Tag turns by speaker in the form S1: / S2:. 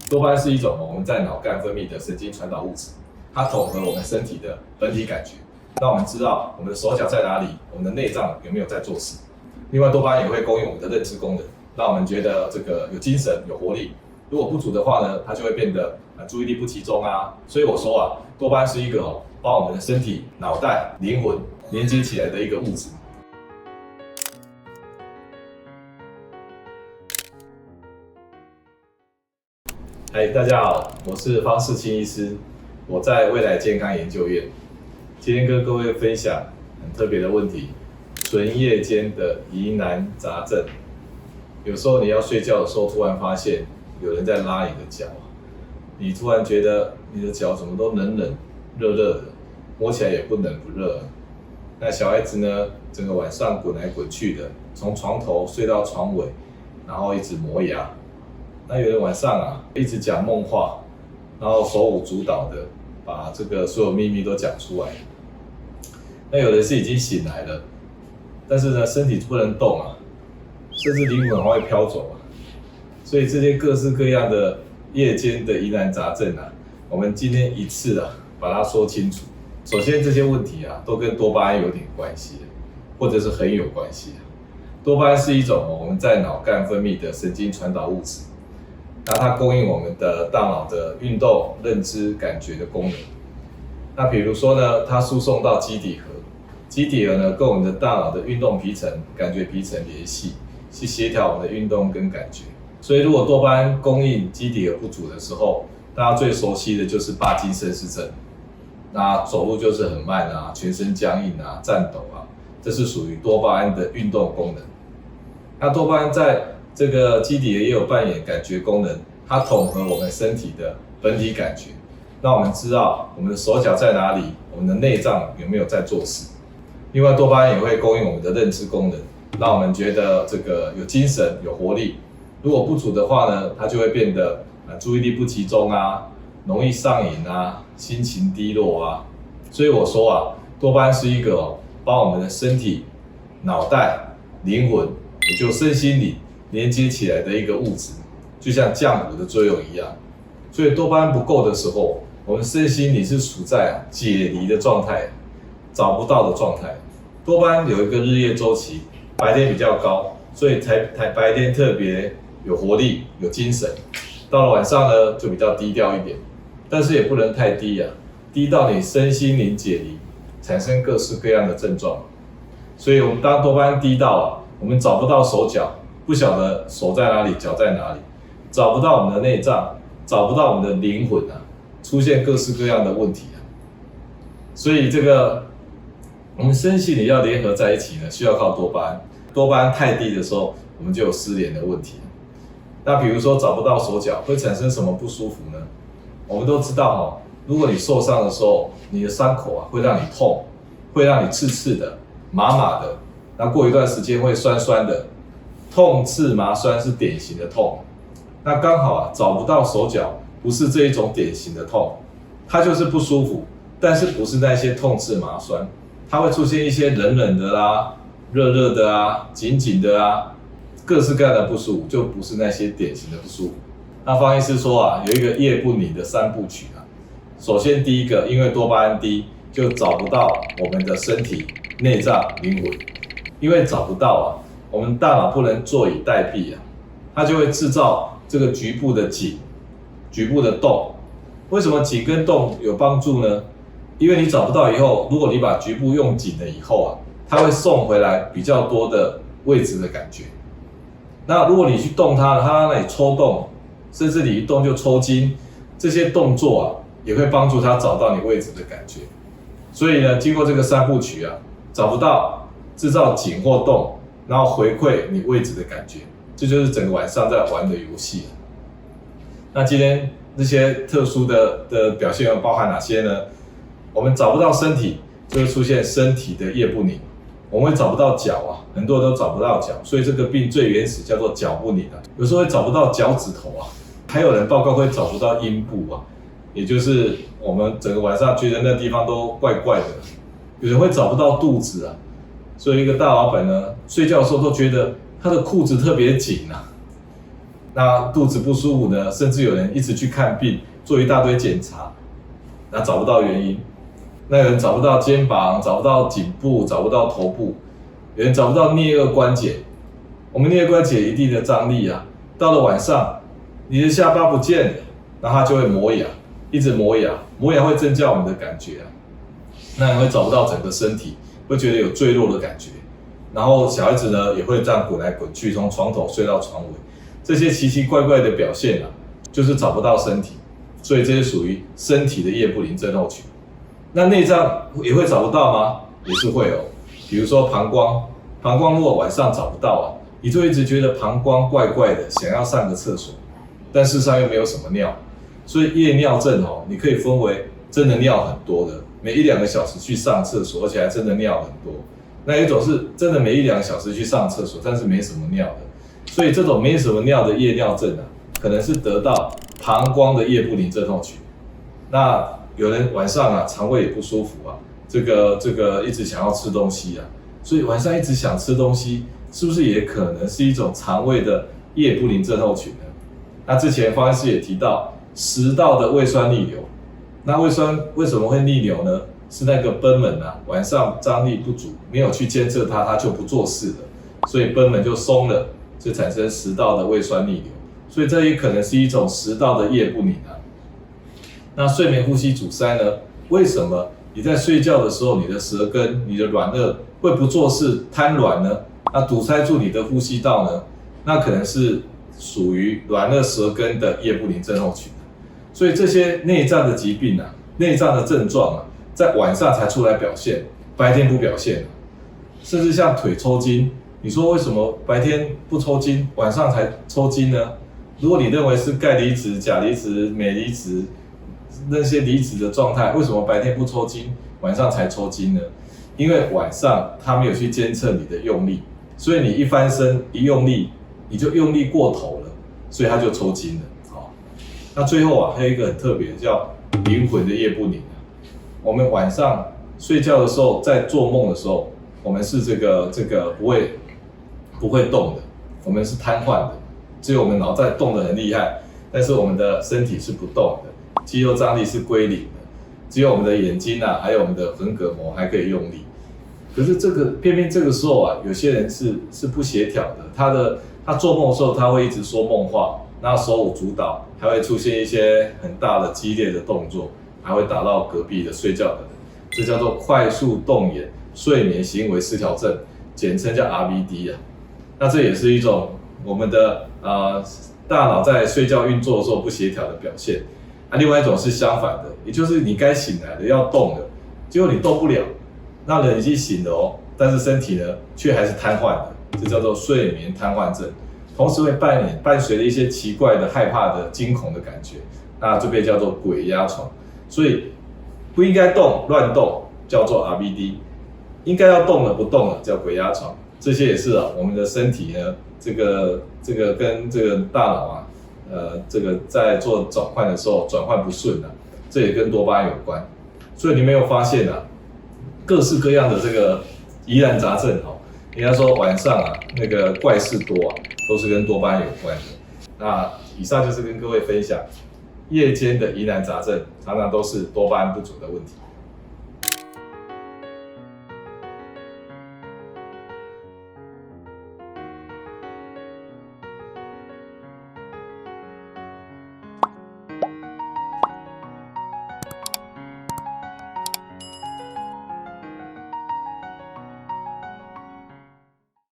S1: 多巴胺是一种我们在脑干分泌的神经传导物质，它统合我们身体的本体感觉，让我们知道我们的手脚在哪里，我们的内脏有没有在做事。另外，多巴胺也会供应我们的认知功能，让我们觉得这个有精神、有活力。如果不足的话呢，它就会变得注意力不集中啊。所以我说啊，多巴胺是一个把我们的身体、脑袋、灵魂连接起来的一个物质。嗨，大家好，我是方世清医师，我在未来健康研究院。今天跟各位分享很特别的问题：纯夜间的疑难杂症。有时候你要睡觉的时候，突然发现有人在拉你的脚，你突然觉得你的脚怎么都冷冷、热热的，摸起来也不冷不热。那小孩子呢，整个晚上滚来滚去的，从床头睡到床尾，然后一直磨牙。那有人晚上啊，一直讲梦话，然后手舞足蹈的，把这个所有秘密都讲出来。那有人是已经醒来了，但是呢，身体不能动啊，甚至灵魂还会飘走啊。所以这些各式各样的夜间的疑难杂症啊，我们今天一次啊，把它说清楚。首先，这些问题啊，都跟多巴胺有点关系，或者是很有关系。多巴胺是一种我们在脑干分泌的神经传导物质。那它供应我们的大脑的运动、认知、感觉的功能。那比如说呢，它输送到基底核，基底核呢跟我们的大脑的运动皮层、感觉皮层联系，去协调我们的运动跟感觉。所以如果多巴胺供应基底核不足的时候，大家最熟悉的就是帕金森氏症。那走路就是很慢啊，全身僵硬啊，颤抖啊，这是属于多巴胺的运动功能。那多巴胺在这个基底也有扮演感觉功能，它统合我们身体的本体感觉，让我们知道我们的手脚在哪里，我们的内脏有没有在做事。另外，多巴胺也会供应我们的认知功能，让我们觉得这个有精神、有活力。如果不足的话呢，它就会变得注意力不集中啊，容易上瘾啊，心情低落啊。所以我说啊，多巴胺是一个把我们的身体、脑袋、灵魂，也就身心灵连接起来的一个物质，就像浆糊的作用一样。所以多巴胺不够的时候，我们身心灵是处在解离的状态，找不到的状态。多巴胺有一个日夜周期，白天比较高，所以白天特别有活力、有精神。到了晚上呢，就比较低调一点，但是也不能太低啊，低到你身心灵解离，产生各式各样的症状。所以我们当多巴胺低到啊，我们找不到手脚。不晓得手在哪里，脚在哪里，找不到我们的内脏，找不到我们的灵魂啊，出现各式各样的问题啊。所以这个我们身心灵要联合在一起呢，需要靠多巴胺。多巴胺太低的时候，我们就有失联的问题。那比如说找不到手脚，会产生什么不舒服呢？我们都知道如果你受伤的时候，你的伤口啊会让你痛，会让你刺刺的、麻麻的，那过一段时间会酸酸的。痛、刺、麻、酸是典型的痛，那刚好啊找不到手脚，不是这一种典型的痛，它就是不舒服，但是不是那些痛、刺、麻、酸，它会出现一些冷冷的啦、热热的啊、紧紧的啊，各式各样的不舒服，就不是那些典型的不舒服。那方医师说啊，有一个夜不宁的三部曲啊，首先第一个，因为多巴胺低，就找不到我们的身体、内脏、灵魂，因为找不到啊。我们大脑不能坐以待毙啊，它就会制造这个局部的紧、局部的动。为什么紧跟动有帮助呢？因为你找不到以后，如果你把局部用紧了以后啊，它会送回来比较多的位置的感觉。那如果你去动它，它那里抽动，甚至你一动就抽筋，这些动作啊，也会帮助它找到你位置的感觉。所以呢，经过这个三部曲啊，找不到，制造紧或动。然后回馈你位置的感觉，这就是整个晚上在玩的游戏。那今天这些特殊的表现包含哪些呢？我们找不到身体，就会出现身体的夜不宁。我们会找不到脚啊，很多人都找不到脚，所以这个病最原始叫做脚不宁啊。有时候会找不到脚趾头啊，还有人报告会找不到阴部啊，也就是我们整个晚上觉得那地方都怪怪的。有人会找不到肚子啊。所以一个大老板呢，睡觉的时候都觉得他的裤子特别紧啊。那肚子不舒服呢，甚至有人一直去看病，做一大堆检查，那找不到原因。那有人找不到肩膀，找不到颈部，找不到头部，有人找不到颞颌关节。我们颞颌关节有一定的张力啊，到了晚上，你的下巴不见了，那它就会磨牙，一直磨牙，磨牙会增加我们的感觉啊。那你会找不到整个身体，会觉得有坠落的感觉。然后小孩子呢也会这样滚来滚去，从床头睡到床尾，这些奇奇怪怪的表现啊，就是找不到身体，所以这些属于身体的叶布林症候群。那内脏也会找不到吗？也是会哦。比如说膀胱，膀胱如果晚上找不到啊，你就一直觉得膀胱怪怪的，想要上个厕所，但事实上又没有什么尿，所以夜尿症哦，你可以分为真的尿很多的，每1-2个小时去上厕所，而且还真的尿很多。那有一种是真的每1-2个小时去上厕所，但是没什么尿的，所以这种没什么尿的夜尿症啊，可能是得到膀胱的叶布林症候群。那有人晚上啊肠胃也不舒服啊，这个一直想要吃东西啊，所以晚上一直想吃东西，是不是也可能是一种肠胃的叶布林症候群呢？那之前方医师也提到食道的胃酸逆流，那胃酸为什么会逆流呢？是那个贲门啊，晚上张力不足，没有去监测它，它就不做事了，所以贲门就松了，就产生食道的胃酸逆流，所以这也可能是一种食道的叶布林啊。那睡眠呼吸阻塞呢？为什么你在睡觉的时候，你的舌根、你的软腭会不做事、瘫软呢？那堵塞住你的呼吸道呢？那可能是属于软腭舌根的叶布林症候群。所以这些内脏的疾病啊，内脏的症状啊，在晚上才出来表现，白天不表现。甚至像腿抽筋，你说为什么白天不抽筋，晚上才抽筋呢？如果你认为是钙离子、钾离子、镁离子那些离子的状态，为什么白天不抽筋，晚上才抽筋呢？因为晚上它没有去监测你的用力，所以你一翻身一用力，你就用力过头了，所以它就抽筋了。好，那最后啊，还有一个很特别的叫灵魂的叶布林。我们晚上睡觉的时候，在做梦的时候，我们是这个不会动的，我们是瘫痪的，只有我们脑袋动得很厉害，但是我们的身体是不动的，肌肉张力是归零的，只有我们的眼睛啊，还有我们的横膈膜还可以用力。可是偏偏这个时候啊，有些人是不协调的，他做梦的时候他会一直说梦话，那手舞足蹈，还会出现一些很大的激烈的动作，还会打到隔壁的睡觉的人，这叫做快速动眼睡眠行为失调症，简称叫 RVD 啊。那这也是一种我们的大脑在睡觉运作的时候不协调的表现。另外一种是相反的，也就是你该醒来的要动的，结果你动不了，那人已经醒了哦，但是身体呢却还是瘫痪的，这叫做睡眠瘫痪症。同时会伴随着一些奇怪的害怕的惊恐的感觉，那这被叫做鬼压床。所以不应该动乱动叫做 RVD， 应该要动了不动了叫鬼压床。这些也是啊，我们的身体呢，这个跟这个大脑啊，这个在做转换的时候转换不顺啊，这也跟多巴胺有关。所以你没有发现啊，各式各样的这个疑难杂症哦，人家说晚上啊那个怪事多啊，都是跟多巴胺有关的。那以上就是跟各位分享，夜间的疑难杂症常常都是多巴胺不足的问题。